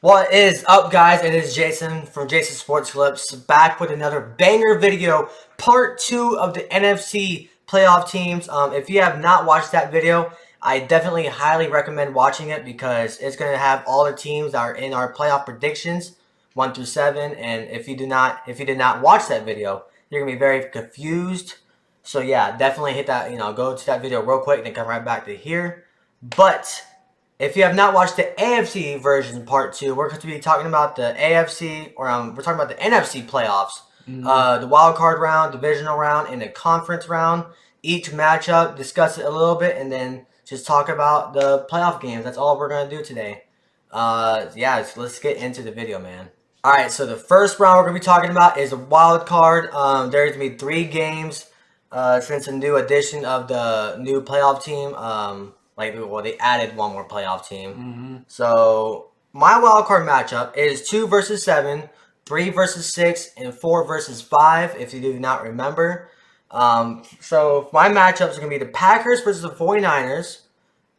What is up, guys? It is Jason from Jason Sports Clips back with another banger video, part 2 of the NFC playoff teams. If you have not watched that video, I definitely highly recommend watching it because it's going to have all the teams that are in our playoff predictions 1 through 7. And if you did not watch that video, you're going to be very confused. So yeah, definitely hit that. Go to that video real quick, then come right back to here. But if you have not watched the AFC version part 2, we're going to be talking about the AFC, or we're talking about the NFC playoffs. The wild card round, divisional round, and the conference round. Each matchup, discuss it a little bit, and then just talk about the playoff games. That's all we're going to do today. Let's get into the video, man. All right, so the first round we're going to be talking about is the wild card. There's going to be 3 games since the new addition of the new playoff team. They added one more playoff team. So my wild card matchup is 2 versus 7, 3 versus 6, and 4 versus 5. If you do not remember, so my matchups are gonna be the Packers versus the 49ers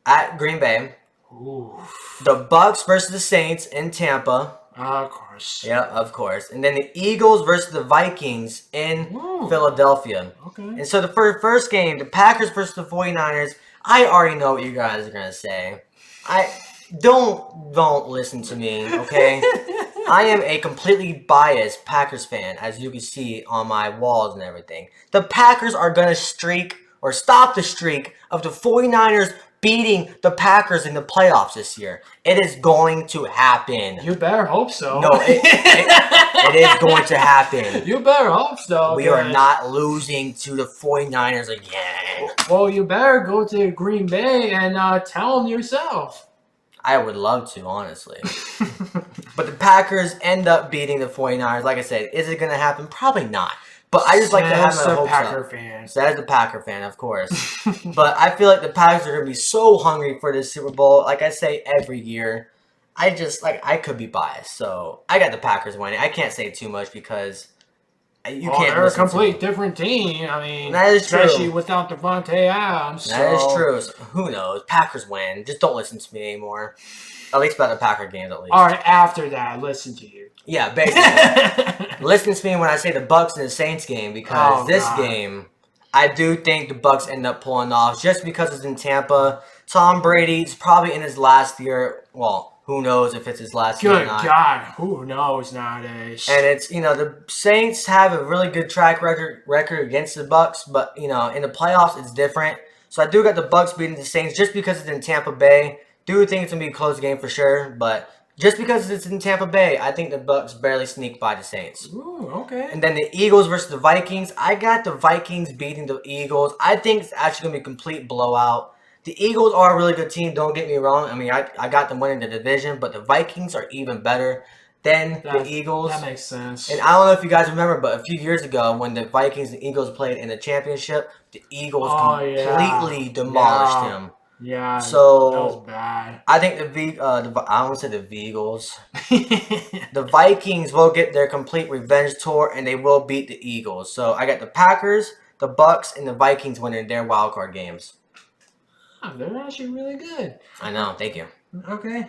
at Green Bay. Ooh. The Bucks versus the Saints in Tampa. Of course. Yeah, of course. And then the Eagles versus the Vikings in Philadelphia. Okay. And so the first game, the Packers versus the 49ers. I already know what you guys are gonna say. Don't listen to me, okay? I am a completely biased Packers fan, as you can see on my walls and everything. The Packers are gonna stop the streak of the 49ers beating the Packers in the playoffs this year. It is going to happen. You better hope so. No, it is going to happen. You better hope so. We are not losing to the 49ers again. Well, you better go to Green Bay and tell them yourself. I would love to, honestly. But the Packers end up beating the 49ers. Like I said, is it going to happen? Probably not. But I just like to have my hopes up. That is the Packer fan, of course. But I feel like the Packers are going to be so hungry for this Super Bowl. Like I say every year, I could be biased. So I got the Packers winning. I can't say too much because you can't. They're a complete different team. I mean, that is especially true. Without Devontae Adams. That is true. So who knows? Packers win. Just don't listen to me anymore. At least about the Packer games, at least. All right, after that, listen to you. Yeah, basically. Listen to me when I say the Bucks and the Saints game, because game, I do think the Bucks end up pulling off just because it's in Tampa. Tom Brady's probably in his last year. Well, who knows if it's his last year or not. Good God, who knows nowadays? And it's, the Saints have a really good track record against the Bucks, but, in the playoffs, it's different. So I do got the Bucks beating the Saints just because it's in Tampa Bay. Do think it's going to be a close game for sure, but just because it's in Tampa Bay, I think the Bucks barely sneak by the Saints. Ooh, okay. And then the Eagles versus the Vikings. I got the Vikings beating the Eagles. I think it's actually going to be a complete blowout. The Eagles are a really good team, don't get me wrong. I mean, I got them winning the division, but the Vikings are even better than the Eagles. That makes sense. And I don't know if you guys remember, but a few years ago when the Vikings and Eagles played in the championship, the Eagles completely demolished them. Yeah, so that was bad. I think I don't want to say the Eagles. The Vikings will get their complete revenge tour, and they will beat the Eagles. So I got the Packers, the Bucks, and the Vikings winning their wild card games. Oh, they're actually really good. I know. Thank you. Okay.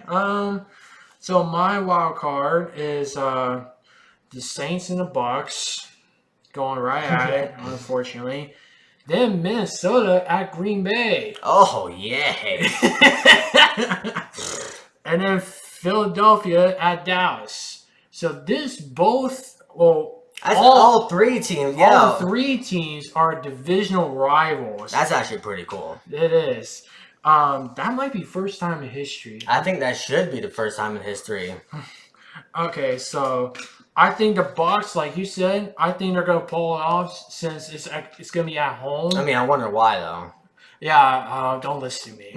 So my wild card is the Saints and the Bucks going right at it. Unfortunately. Then Minnesota at Green Bay. Oh, yeah. And then Philadelphia at Dallas. So this all 3 teams, yeah. All 3 teams are divisional rivals. That's actually pretty cool. It is. That might be first time in history. I think that should be the first time in history. Okay, so I think the Bucks, like you said, I think they're gonna pull it off since it's gonna be at home. I mean, I wonder why though. Yeah, don't listen to me.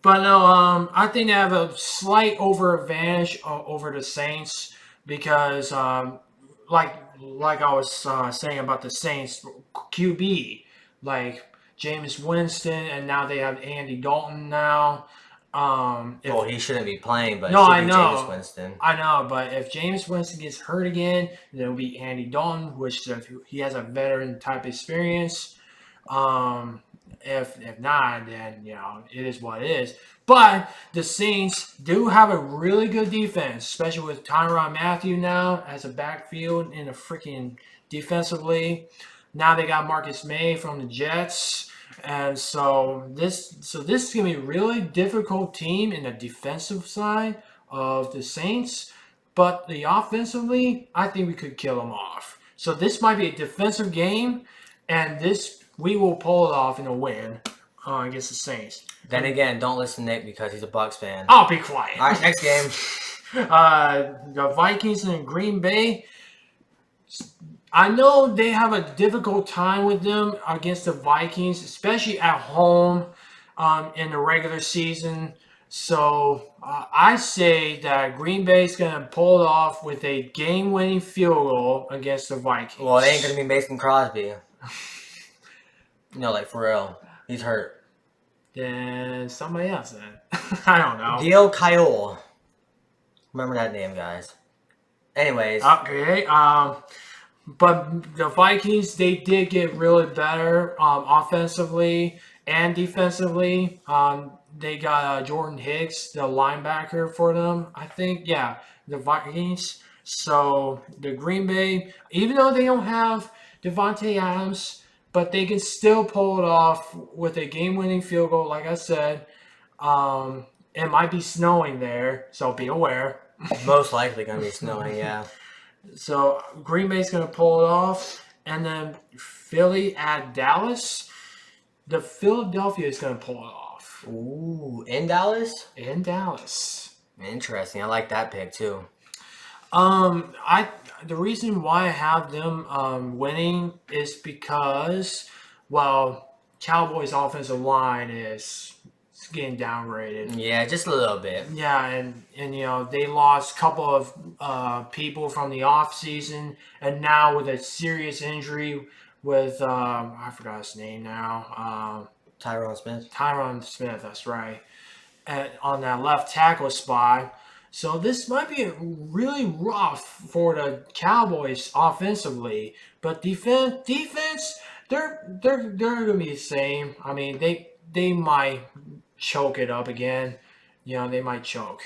But no, I think they have a slight advantage over the Saints because, like I was saying about the Saints QB, like Jameis Winston, and now they have Andy Dalton now. He shouldn't be playing, but no, it should I be know, Jameis Winston. I know, but if Jameis Winston gets hurt again, then it'll be Andy Dalton, which he has a veteran type experience. If not, then it is what it is. But the Saints do have a really good defense, especially with Tyrann Mathieu now as a backfield in a freaking defensively. Now they got Marcus May from the Jets. And this is gonna be a really difficult team in the defensive side of the Saints, but the offensively, I think we could kill them off. So this might be a defensive game, and this we will pull it off in a win against the Saints. Then again, don't listen to Nick because he's a Bucs fan. I'll be quiet. All right, next game. The Vikings and Green Bay. I know they have a difficult time with them against the Vikings, especially at home in the regular season. So I say that Green Bay is going to pull it off with a game-winning field goal against the Vikings. Well, it ain't going to be Mason Crosby. Like for real. He's hurt. Then somebody else then. I don't know. Dio Kyle. Remember that name, guys. Anyways. Okay. But the Vikings, they did get really better offensively and defensively. They got Jordan Hicks, the linebacker for them, I think. Yeah, the Vikings. So the Green Bay, even though they don't have Devontae Adams, but they can still pull it off with a game-winning field goal, like I said. It might be snowing there, so be aware. Most likely going to be snowing, yeah. So Green Bay's going to pull it off. And then Philly at Dallas. The Philadelphia is going to pull it off. Ooh, in Dallas? In Dallas. Interesting. I like that pick too. The reason why I have them winning is because, well, Cowboys' offensive line is getting downgraded. Yeah, just a little bit. Yeah, and they lost a couple of people from the offseason, and now with a serious injury with I forgot his name now. Tyron Smith. Tyron Smith, that's right. On that left tackle spot. So this might be really rough for the Cowboys offensively, but defense, they're gonna be the same. I mean, they might choke it up again. They might choke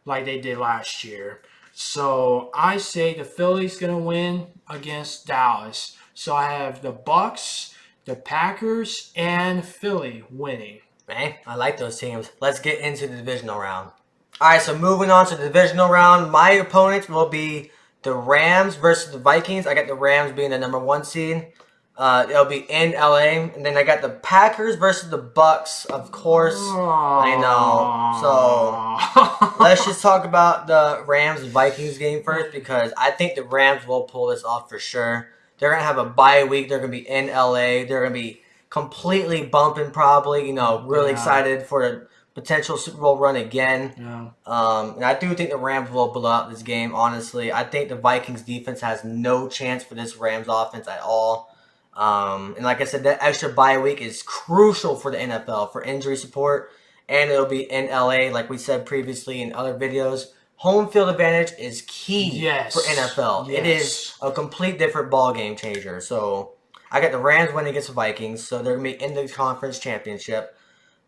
like they did last year. So I say the Philly's gonna win against Dallas. So I have the Bucks, the Packers, and Philly winning. Man, I like those teams. Let's get into the divisional round. All right, so moving on to the divisional round, my opponents will be the Rams versus the Vikings. I got the Rams being the number 1 seed. It'll be in LA, and then I got the Packers versus the Bucks, of course. I know. So let's just talk about the Rams-Vikings game first, because I think the Rams will pull this off for sure. They're gonna have a bye week. They're gonna be in LA. They're gonna be completely bumping, probably. Really excited for the potential Super Bowl run again. Yeah. And I do think the Rams will blow out this game. Honestly, I think the Vikings defense has no chance for this Rams offense at all. And like I said, that extra bye week is crucial for the NFL for injury support, and it'll be in LA, like we said previously in other videos. Home field advantage is key for NFL. Yes. It is a complete different ball game changer. So I got the Rams winning against the Vikings, so they're gonna be in the conference championship,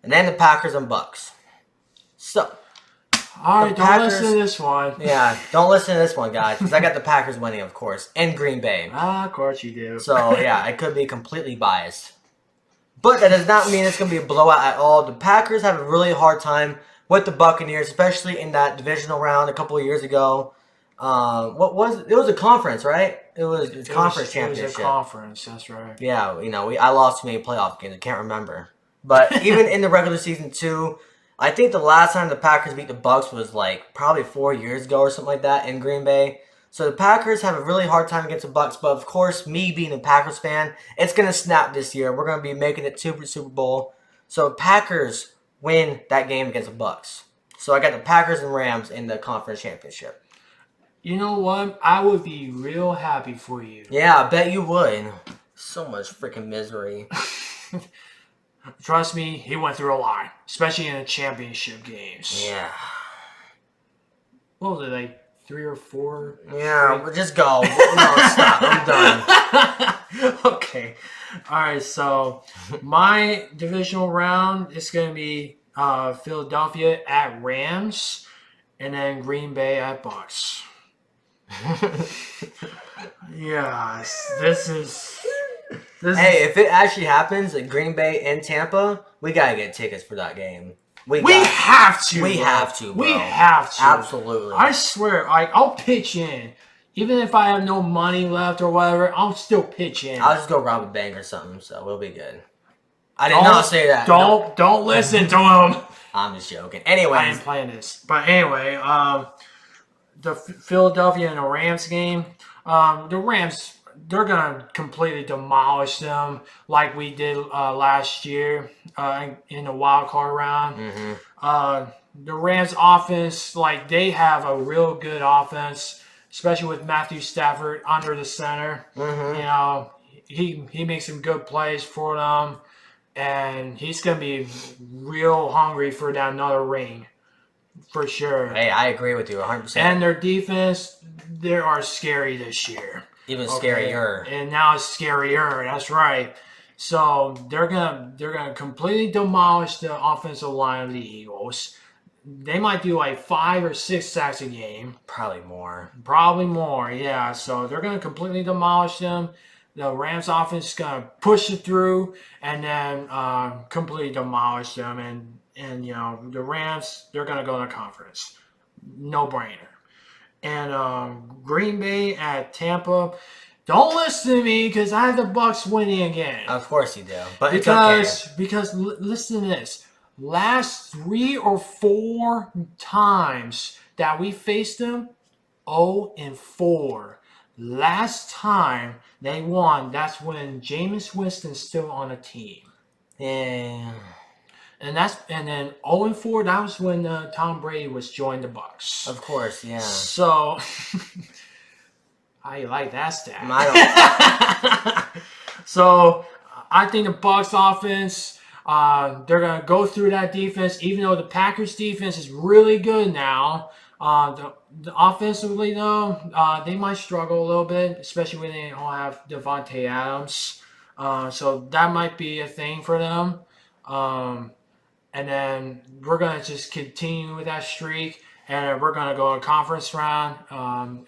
and then the Packers and Bucks. So. All right, don't listen to this one. Yeah, don't listen to this one, guys, because I got the Packers winning, of course, and Green Bay. Of course you do. So, yeah, I could be completely biased. But that does not mean it's going to be a blowout at all. The Packers have a really hard time with the Buccaneers, especially in that divisional round a couple of years ago. What was it? It was a conference, right? It was a conference championship. It was a conference, that's right. Yeah, I lost too many playoff games. I can't remember. But even in the regular season, too, I think the last time the Packers beat the Bucs was like probably 4 years ago or something like that in Green Bay. So the Packers have a really hard time against the Bucs, but of course, me being a Packers fan, it's gonna snap this year. We're gonna be making it to the Super Bowl. So Packers win that game against the Bucs. So I got the Packers and Rams in the conference championship. You know what? I would be real happy for you. Yeah, I bet you would. So much freaking misery. Trust me, he went through a lot, especially in the championship games. Yeah. What was it, like 3 or 4? Yeah, we'll just go. No, stop. I'm done. Okay. All right. So my divisional round is going to be Philadelphia at Rams, and then Green Bay at Bucks. Yes, this is. Hey, if it actually happens at Green Bay and Tampa, we gotta get tickets for that game. We have to. We bro. have to, bro. We have to. Absolutely. I swear, I'll pitch in. Even if I have no money left or whatever, I'll still pitch in. I'll just go rob a bank or something, so we'll be good. I did not say that. Don't listen to him. I'm just joking. Anyways. I ain't playing this. But anyway, the Philadelphia and the Rams game, the Rams, they're going to completely demolish them like we did last year in the wild card round. Mm-hmm. The Rams offense, like they have a real good offense, especially with Matthew Stafford under the center. Mm-hmm. You know, he makes some good plays for them, and he's going to be real hungry for that another ring. For sure. Hey, I agree with you 100%. And their defense, they are scary this year. Even scarier. And now it's scarier. That's right. So they're gonna completely demolish the offensive line of the Eagles. They might do like 5 or 6 sacks a game. Probably more. Yeah. So they're gonna completely demolish them. The Rams offense is gonna push it through and then completely demolish them. And you know, the Rams, they're going to go to the conference. No brainer. And Green Bay at Tampa. Don't listen to me because I have the Bucks winning again. Of course you do. But because listen to this. Last 3 or 4 times that we faced them, 0-4. Last time they won, that's when Jameis Winston's still on the team. Yeah. And then 0-4. That was when Tom Brady was joined the Bucks. Of course, yeah. So, how you like that stat? I don't. So, I think the Bucks offense, they're gonna go through that defense. Even though the Packers defense is really good now, the offensively though, they might struggle a little bit, especially when they don't have Devontae Adams. So that might be a thing for them. And then we're going to just continue with that streak, and we're going to go a conference round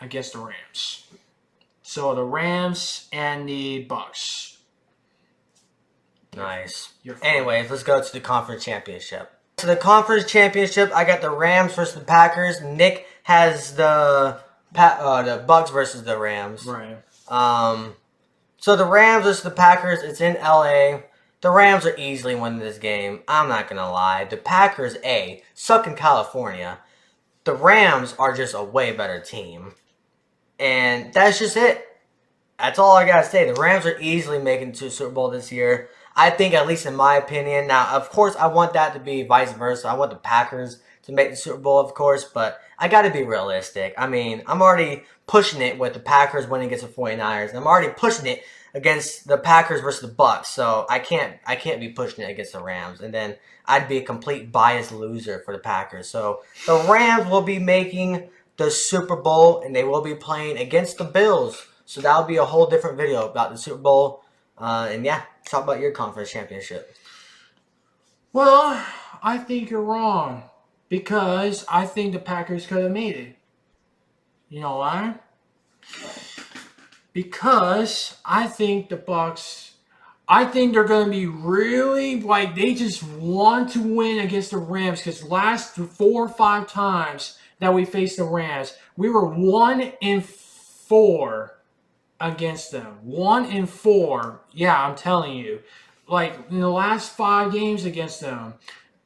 against the Rams. So the Rams and the Bucks. Nice. Anyways, let's go to the conference championship. So the conference championship, I got the Rams versus the Packers. Nick has the Bucks versus the Rams. Right. So the Rams versus the Packers, it's in LA. The Rams are easily winning this game. I'm not going to lie. The Packers, suck in California. The Rams are just a way better team. And that's just it. That's all I got to say. The Rams are easily making it to a Super Bowl this year. I think, at least in my opinion. Now, of course, I want that to be vice versa. I want the Packers to make the Super Bowl, of course. But I got to be realistic. I mean, I'm already pushing it with the Packers winning against the 49ers. I'm already pushing it against the Packers versus the Bucks, so I can't be pushing it against the Rams, and then I'd be a complete biased loser for the Packers. So the Rams will be making the Super Bowl, and they will be playing against the Bills. So that'll be a whole different video about the Super Bowl. And yeah, talk about your conference championship. Well, I think you're wrong because I think the Packers could have made it. You know why? Because I think the Bucks, I think they're going to be really, like, they just want to win against the Rams because last 4 or 5 times that we faced the Rams, we were 1-4 against them. 1-4. Yeah, I'm telling you. Like, in the last 5 games against them,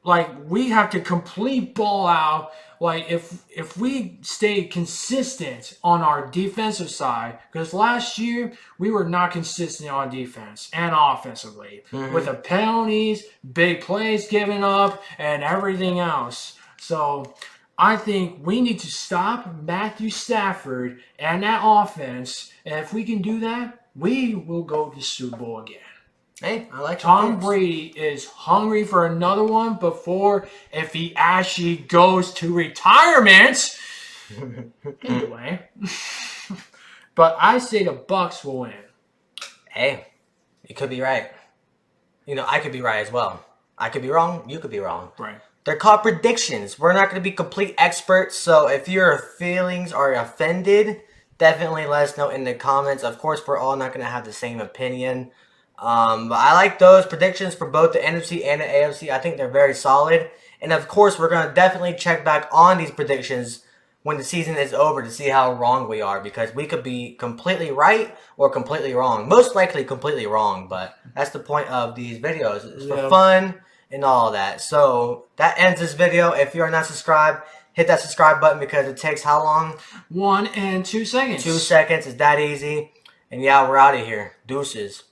like, we have to complete ball out. Like, if we stay consistent on our defensive side, because last year we were not consistent on defense and offensively with the penalties, big plays given up, and everything else. So I think we need to stop Matthew Stafford and that offense, and if we can do that, we will go to the Super Bowl again. Hey, I like Tom Brady is hungry for another one before if he actually goes to retirement. Anyway. But I say the Bucks will win. Hey, You could be right. I could be right as well. I could be wrong. You could be wrong. Right. They're called predictions. We're not going to be complete experts. So if your feelings are offended, definitely let us know in the comments. Of course, we're all not going to have the same opinion. But I like those predictions for both the NFC and the AFC. I think they're very solid. And of course, we're going to definitely check back on these predictions when the season is over to see how wrong we are, because we could be completely right or completely wrong. Most likely completely wrong, but that's the point of these videos. It's for fun and all that. So that ends this video. If you are not subscribed, hit that subscribe button because it takes how long? 1 and 2 seconds. 2 seconds. It's that easy. And yeah, we're out of here. Deuces.